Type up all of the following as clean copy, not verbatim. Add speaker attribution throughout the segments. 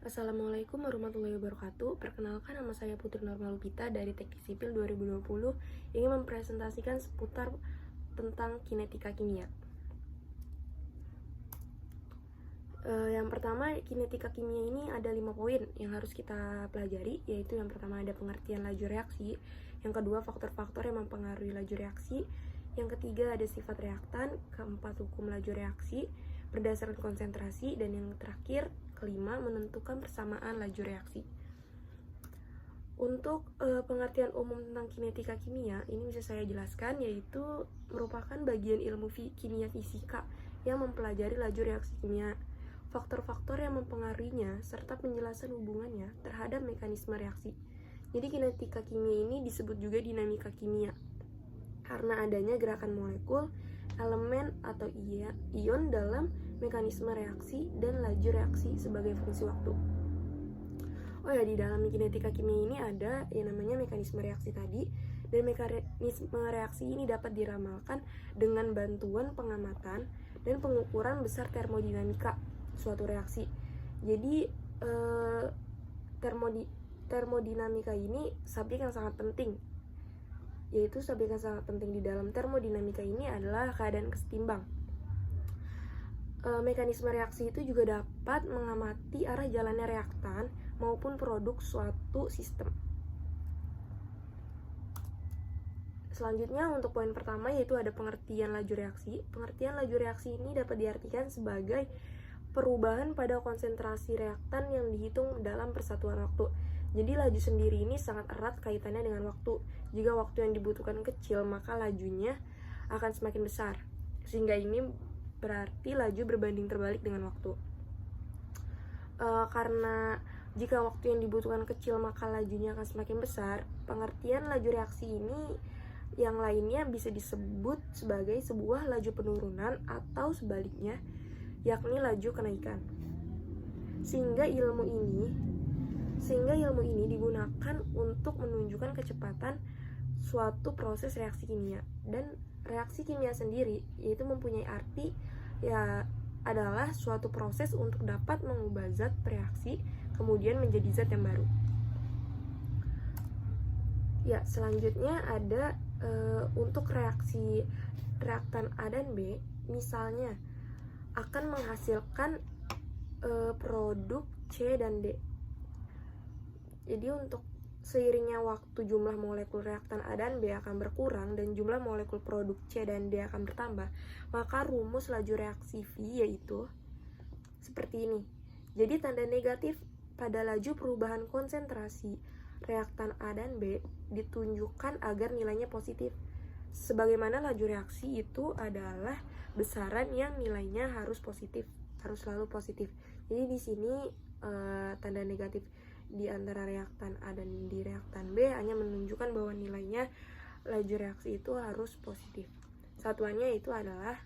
Speaker 1: Assalamualaikum warahmatullahi wabarakatuh. Perkenalkan, nama saya Putri Norma Lupita dari Teknik Sipil 2020 ingin mempresentasikan seputar tentang kinetika kimia. Yang pertama, kinetika kimia ini ada 5 poin yang harus kita pelajari, yaitu yang pertama ada pengertian laju reaksi, yang kedua faktor-faktor yang mempengaruhi laju reaksi, yang ketiga ada sifat reaktan, keempat hukum laju reaksi berdasarkan konsentrasi, dan yang terakhir kelima menentukan persamaan laju reaksi. Untuk pengertian umum tentang kinetika kimia ini bisa saya jelaskan, yaitu merupakan bagian ilmu kimia fisika yang mempelajari laju reaksi kimia, faktor-faktor yang mempengaruhinya, serta penjelasan hubungannya terhadap mekanisme reaksi. Jadi kinetika kimia ini disebut juga dinamika kimia karena adanya gerakan molekul, elemen atau ion dalam mekanisme reaksi dan laju reaksi sebagai fungsi waktu. Oh ya, di dalam kinetika kimia ini ada yang namanya mekanisme reaksi tadi, dan mekanisme reaksi ini dapat diramalkan dengan bantuan pengamatan dan pengukuran besar termodinamika suatu reaksi. Jadi termodinamika ini subjek yang sangat penting, yaitu subjek yang sangat penting di dalam termodinamika ini adalah keadaan kesetimbang. Mekanisme reaksi itu juga dapat mengamati arah jalannya reaktan maupun produk suatu sistem. Selanjutnya untuk poin pertama yaitu ada pengertian laju reaksi. Pengertian laju reaksi ini dapat diartikan sebagai perubahan pada konsentrasi reaktan yang dihitung dalam persatuan waktu. Jadi laju sendiri ini sangat erat kaitannya dengan waktu. Jika waktu yang dibutuhkan kecil, maka lajunya akan semakin besar. Sehingga ini berarti laju berbanding terbalik dengan waktu. Karena jika waktu yang dibutuhkan kecil, maka lajunya akan semakin besar. Pengertian laju reaksi ini yang lainnya bisa disebut sebagai sebuah laju penurunan atau sebaliknya, yakni laju kenaikan. Sehingga ilmu ini digunakan untuk menunjukkan kecepatan suatu proses reaksi kimia. Dan reaksi kimia sendiri yaitu mempunyai arti adalah suatu proses untuk dapat mengubah zat bereaksi kemudian menjadi zat yang baru. Ya, selanjutnya ada untuk reaksi reaktan A dan B, misalnya akan menghasilkan produk C dan D. Jadi untuk seiringnya waktu jumlah molekul reaktan A dan B akan berkurang dan jumlah molekul produk C dan D akan bertambah, maka rumus laju reaksi V yaitu seperti ini. Jadi tanda negatif pada laju perubahan konsentrasi reaktan A dan B ditunjukkan agar nilainya positif. Sebagaimana laju reaksi itu adalah besaran yang nilainya harus positif, harus selalu positif. Jadi di sini tanda negatif di antara reaktan A dan di reaktan B hanya menunjukkan bahwa nilainya laju reaksi itu harus positif. Satuannya itu adalah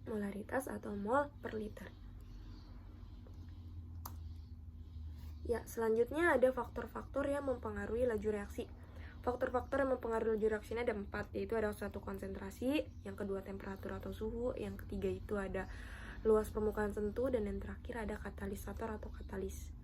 Speaker 1: molaritas atau mol per liter. Ya, selanjutnya ada faktor-faktor yang mempengaruhi laju reaksi. Faktor-faktor yang mempengaruhi laju reaksi ini ada 4, yaitu ada satu konsentrasi, yang kedua temperatur atau suhu, yang ketiga itu ada luas permukaan sentuh, dan yang terakhir ada katalisator atau katalis.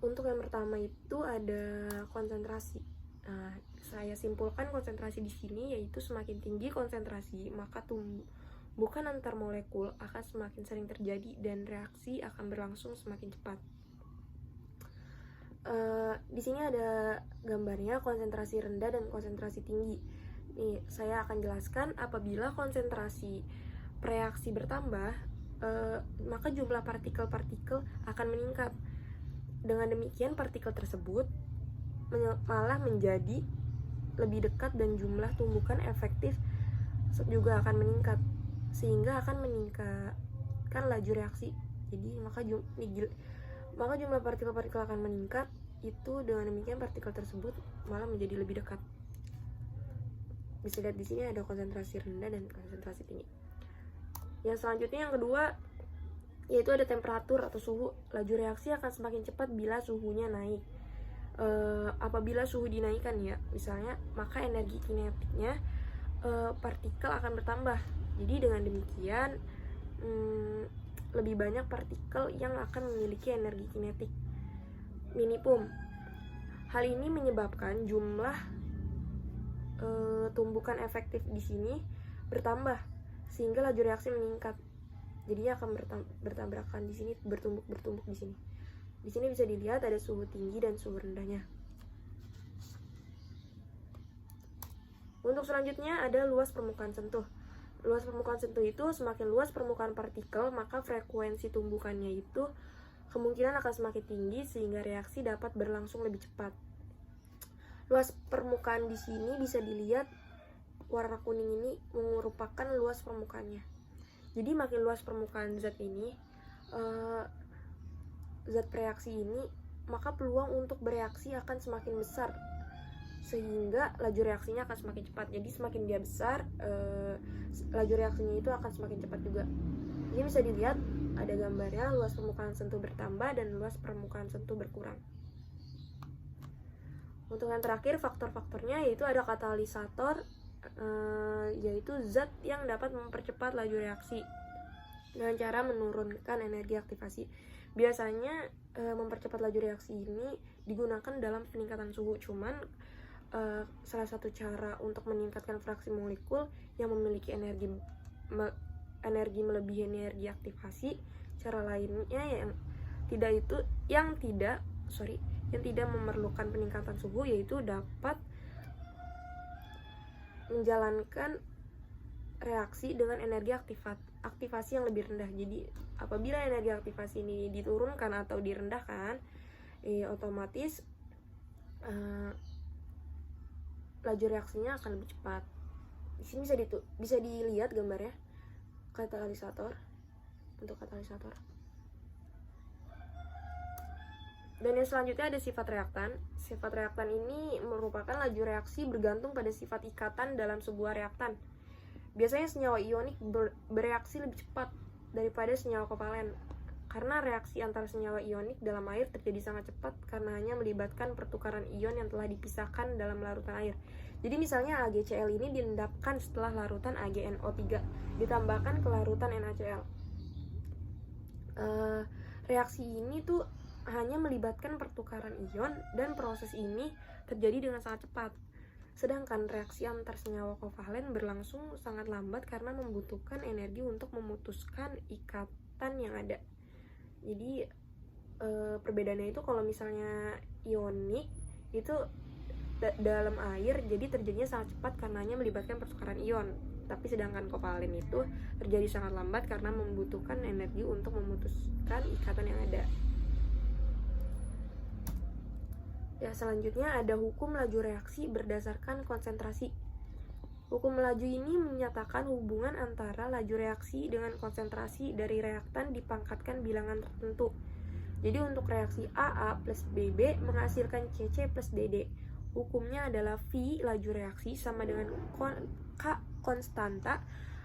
Speaker 1: Untuk yang pertama itu ada konsentrasi. Nah, saya simpulkan konsentrasi di sini yaitu semakin tinggi konsentrasi, maka tumbukan antar molekul akan semakin sering terjadi dan reaksi akan berlangsung semakin cepat. Di sini ada gambarnya konsentrasi rendah dan konsentrasi tinggi. Nih, saya akan jelaskan apabila konsentrasi reaksi bertambah, maka jumlah partikel-partikel akan meningkat. Dengan demikian partikel tersebut malah menjadi lebih dekat dan jumlah tumbukan efektif juga akan meningkat, sehingga akan meningkatkan laju reaksi. Jadi maka jumlah partikel-partikel akan meningkat, itu dengan demikian partikel tersebut malah menjadi lebih dekat. Bisa lihat di sini ada konsentrasi rendah dan konsentrasi tinggi. Yang selanjutnya yang kedua yaitu ada temperatur atau suhu. Laju reaksi akan semakin cepat bila suhunya naik. Apabila suhu dinaikkan ya, misalnya, maka energi kinetiknya partikel akan bertambah. Jadi dengan demikian lebih banyak partikel yang akan memiliki energi kinetik minimum. Hal ini menyebabkan jumlah tumbukan efektif di sini bertambah sehingga laju reaksi meningkat. Jadinya akan bertabrakan di sini, bertumbuk di sini. Di sini bisa dilihat ada suhu tinggi dan suhu rendahnya. Untuk selanjutnya ada luas permukaan sentuh. Luas permukaan sentuh itu semakin luas permukaan partikel, maka frekuensi tumbukannya itu kemungkinan akan semakin tinggi sehingga reaksi dapat berlangsung lebih cepat. Luas permukaan di sini bisa dilihat warna kuning ini merupakan luas permukaannya. Jadi makin luas permukaan zat ini, zat bereaksi ini, maka peluang untuk bereaksi akan semakin besar sehingga laju reaksinya akan semakin cepat. Jadi semakin dia besar, laju reaksinya itu akan semakin cepat juga. Ini bisa dilihat ada gambarnya, luas permukaan sentuh bertambah dan luas permukaan sentuh berkurang. Untuk yang terakhir, faktor-faktornya yaitu ada katalisator, yaitu zat yang dapat mempercepat laju reaksi dengan cara menurunkan energi aktivasi. Biasanya mempercepat laju reaksi ini digunakan dalam peningkatan suhu, cuman salah satu cara untuk meningkatkan fraksi molekul yang memiliki energi melebihi energi aktivasi, cara lainnya yang tidak memerlukan peningkatan suhu, yaitu dapat menjalankan reaksi dengan energi aktivasi yang lebih rendah. Jadi apabila energi aktivasi ini diturunkan atau direndahkan, otomatis laju reaksinya akan lebih cepat. Di sini bisa dilihat gambarnya katalisator. Untuk katalisator. Dan yang selanjutnya ada sifat reaktan. Sifat reaktan ini merupakan laju reaksi bergantung pada sifat ikatan dalam sebuah reaktan. Biasanya senyawa ionik bereaksi lebih cepat daripada senyawa kovalen, karena reaksi antara senyawa ionik dalam air terjadi sangat cepat karena hanya melibatkan pertukaran ion yang telah dipisahkan dalam larutan air. Jadi misalnya AgCl ini diendapkan setelah larutan AgNO3 ditambahkan ke larutan NaCl. Reaksi ini tuh hanya melibatkan pertukaran ion dan proses ini terjadi dengan sangat cepat. Sedangkan reaksi antar senyawa kovalen berlangsung sangat lambat karena membutuhkan energi untuk memutuskan ikatan yang ada. Jadi perbedaannya itu kalau misalnya ionik itu dalam air, jadi terjadinya sangat cepat karena hanya melibatkan pertukaran ion. Tapi sedangkan kovalen itu terjadi sangat lambat karena membutuhkan energi untuk memutuskan ikatan yang ada. Ya, selanjutnya ada hukum laju reaksi berdasarkan konsentrasi. Hukum laju ini menyatakan hubungan antara laju reaksi dengan konsentrasi dari reaktan dipangkatkan bilangan tertentu. Jadi untuk reaksi AA plus BB menghasilkan CC plus DD. Hukumnya adalah V laju reaksi sama dengan K konstanta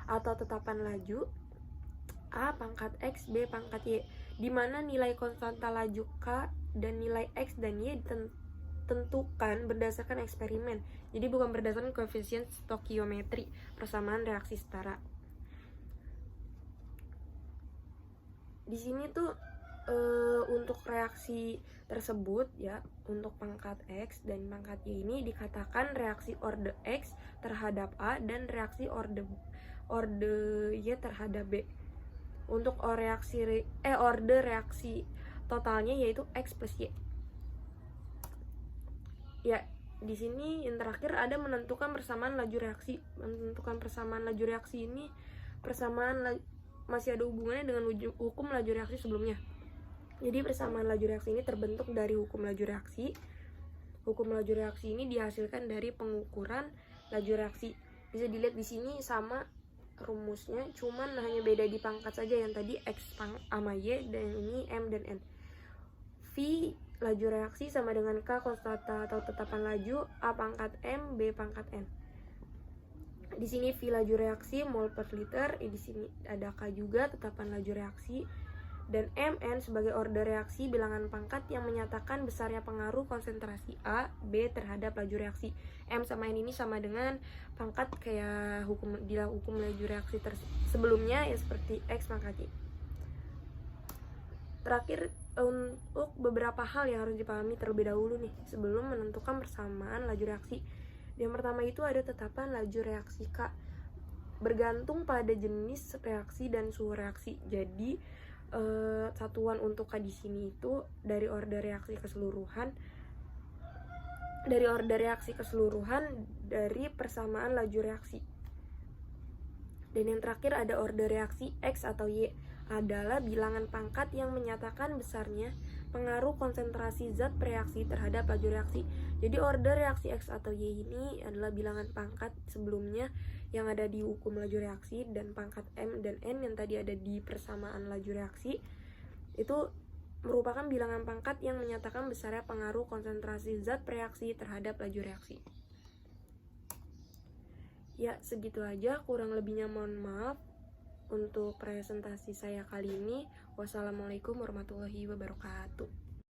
Speaker 1: atau tetapan laju A pangkat X B pangkat Y, di mana nilai konstanta laju K dan nilai X dan Y ditentukan berdasarkan eksperimen. Jadi bukan berdasarkan koefisien stokiometri, persamaan reaksi setara. Di sini tuh untuk reaksi tersebut ya, untuk pangkat X dan pangkat Y ini dikatakan reaksi orde X terhadap A dan reaksi orde Y terhadap B. Untuk orde reaksi totalnya yaitu X plus Y. Ya, di sini yang terakhir ada menentukan persamaan laju reaksi. Menentukan persamaan laju reaksi ini masih ada hubungannya dengan hukum laju reaksi sebelumnya. Jadi persamaan laju reaksi ini terbentuk dari hukum laju reaksi. Hukum laju reaksi ini dihasilkan dari pengukuran laju reaksi. Bisa dilihat di sini sama rumusnya, cuman hanya beda di pangkat saja. Yang tadi X sama Y dan ini M dan N. V laju reaksi sama dengan K konstanta atau tetapan laju, A pangkat M, B pangkat N. Di sini V laju reaksi mol per liter, di sini ada K juga tetapan laju reaksi, dan Mn sebagai orde reaksi bilangan pangkat yang menyatakan besarnya pengaruh konsentrasi A, B terhadap laju reaksi. M sama N ini sama dengan pangkat kayak hukum laju reaksi sebelumnya ya, seperti X pangkat Y. Terakhir, untuk beberapa hal yang harus dipahami terlebih dahulu nih sebelum menentukan persamaan laju reaksi. Yang pertama itu ada tetapan laju reaksi K, bergantung pada jenis reaksi dan suhu reaksi. Jadi satuan untuk K di sini itu dari order reaksi keseluruhan dari persamaan laju reaksi. Dan yang terakhir ada order reaksi X atau Y, adalah bilangan pangkat yang menyatakan besarnya pengaruh konsentrasi zat bereaksi terhadap laju reaksi. Jadi order reaksi X atau Y ini adalah bilangan pangkat sebelumnya yang ada di hukum laju reaksi, dan pangkat M dan N yang tadi ada di persamaan laju reaksi itu merupakan bilangan pangkat yang menyatakan besarnya pengaruh konsentrasi zat bereaksi terhadap laju reaksi. Ya, segitu aja, kurang lebihnya mohon maaf untuk presentasi saya kali ini. Wassalamualaikum warahmatullahi wabarakatuh.